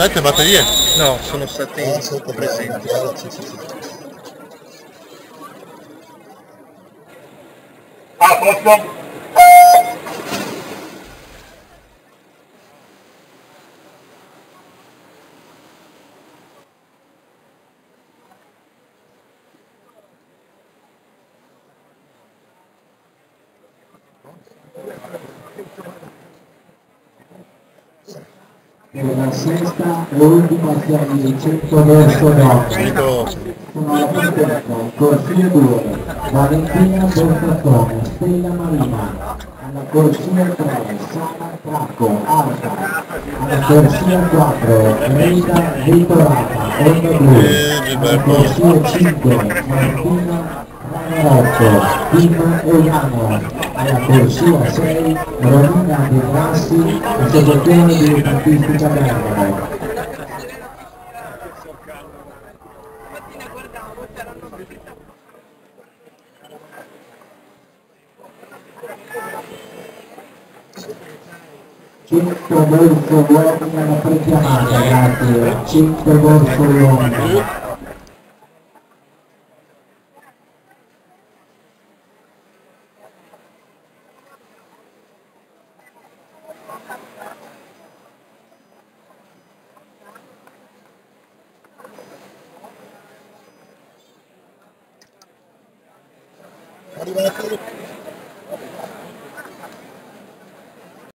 7 batterie? No, sono stati presenti. A posto. La sesta e ultima serie di 100 verso nord. Sono alla partenza, corsia 2, Valentina Bortazzone, Stella Marina, alla corsia 3, Sala Tracco, Arca, alla corsia 4, Reida Ritorata, Onda Blu, alla corsia 5, Martina Ranarotto, Tim Eulano, alla corsia 6, Romina De Grassi, Associazione Dilettantistica Bergamo. Cinque verso uomini alla prechiamata, grazie. 5 verso uomini. Arriva la